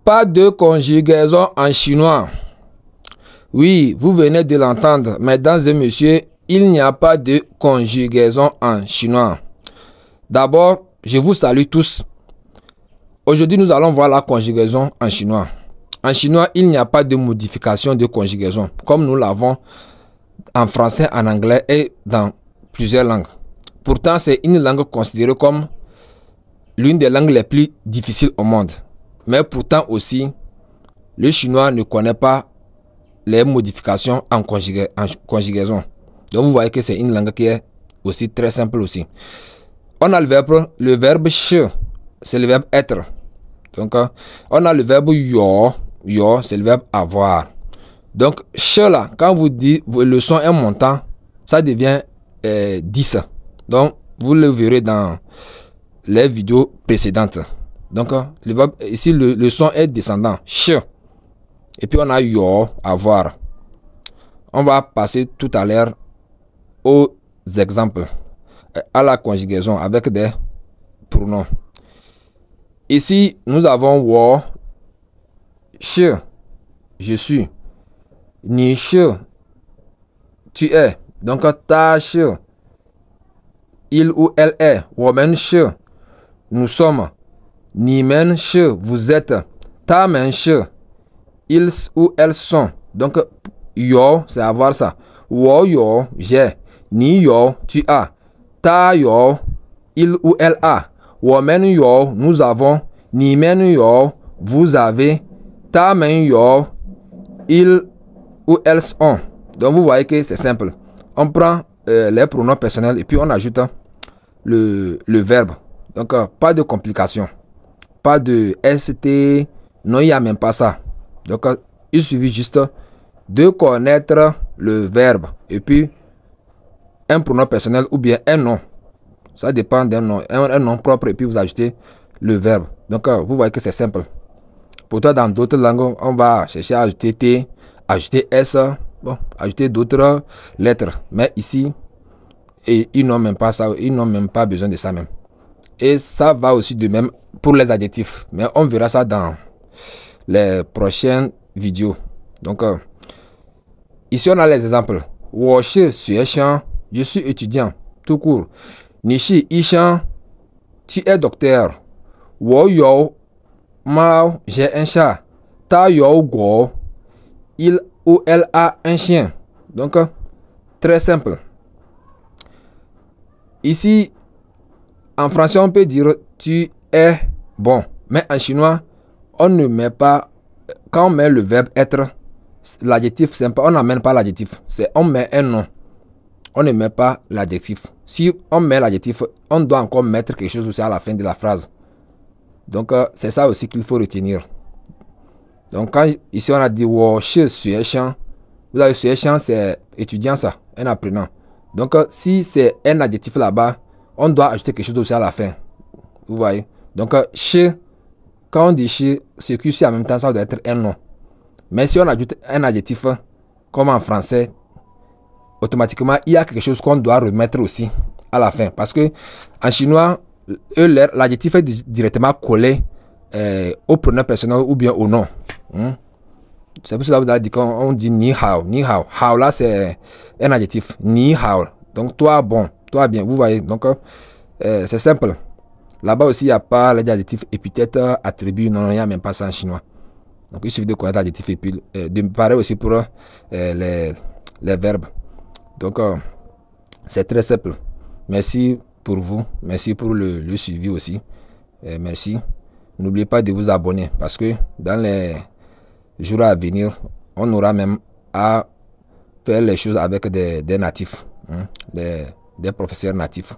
pas de conjugaison en chinois. Oui, vous venez de l'entendre, mesdames et messieurs, il n'y a pas de conjugaison en chinois. D'abord, je vous salue tous. Aujourd'hui, nous allons voir la conjugaison en chinois. En chinois, il n'y a pas de modification de conjugaison, comme nous l'avons en français, en anglais et dans plusieurs langues. Pourtant, c'est une langue considérée comme l'une des langues les plus difficiles au monde. Mais pourtant aussi, le chinois ne connaît pas les modifications en conjugaison. Donc vous voyez que c'est une langue qui est aussi très simple aussi. On a le verbe che, c'est le verbe être. Donc on a le verbe yo, c'est le verbe avoir. Donc che là, quand vous dites le son est montant, ça devient 10. Donc vous le verrez dans les vidéos précédentes. Donc le verbe ici, le son est descendant, che. Et puis on a yo, avoir. On va passer tout à l'heure aux exemples, à la conjugaison avec des pronoms. Ici, nous avons wo, che, je suis. Ni che, tu es. Donc ta che, il ou elle est. Women che, nous sommes. Ni men che, vous êtes. Ta men che, ils ou elles sont. Donc yo, c'est avoir ça. Wo yo, j'ai. Ni yo, tu as. Ta yo, il ou elle a. Women yo, nous avons. Ni men yo, vous avez. Ta men yo, ils ou elles ont. Donc vous voyez que c'est simple. On prend les pronoms personnels et puis on ajoute le verbe. Donc pas de complication. Pas de ST. Non, il n'y a même pas ça. Donc il suffit juste de connaître le verbe et puis un pronom personnel ou bien un nom. Ça dépend d'un nom, un nom propre et puis vous ajoutez le verbe. Donc vous voyez que c'est simple. Pourtant dans d'autres langues, on va chercher à ajouter T, ajouter S, bon, ajouter d'autres lettres. Mais ici, ils n'ont même pas ça, ils n'ont même pas besoin de ça même. Et ça va aussi de même pour les adjectifs. Mais on verra ça dans les prochaines vidéos. Donc ici on a les exemples. Wo shi xue xiang, je suis étudiant, tout court. Ni shi yi xiang, tu es docteur. Wo you mao, j'ai un chat. Ta you guo, il ou elle a un chien. Donc très simple. Ici en français on peut dire tu es bon, mais en chinois on ne met pas, quand on met le verbe être, l'adjectif simple, on n'amène pas l'adjectif, c'est on met un nom, on ne met pas l'adjectif. Si on met l'adjectif, on doit encore mettre quelque chose aussi à la fin de la phrase. Donc c'est ça aussi qu'il faut retenir. Donc quand ici on a dit wo shi xue xiang, vous avez xue xiang, c'est étudiant, ça, un apprenant. Donc si c'est un adjectif là-bas, on doit ajouter quelque chose aussi à la fin. Vous voyez. Donc shi, quand on dit shi, ce qui est en même temps, ça doit être un nom. Mais si on ajoute un adjectif, comme en français, automatiquement, il y a quelque chose qu'on doit remettre aussi à la fin. Parce que en chinois, l'adjectif est directement collé au pronom personnel ou bien au nom. C'est pour cela que vous avez dit qu'on dit ni hao. Ni hao. Hao là, c'est un adjectif. Ni hao. Donc toi, bon. Toi, bien. Vous voyez. Donc, c'est simple. Là-bas aussi, il n'y a pas les adjectifs épithètes, attributs. Non, il n'y a même pas ça en chinois. Donc il suffit de connaître l'adjectif et puis de me parler aussi pour les verbes. Donc c'est très simple. Merci pour vous. Merci pour le suivi aussi. Merci. N'oubliez pas de vous abonner parce que dans les jours à venir, on aura même à faire les choses avec des natifs, des professeurs natifs.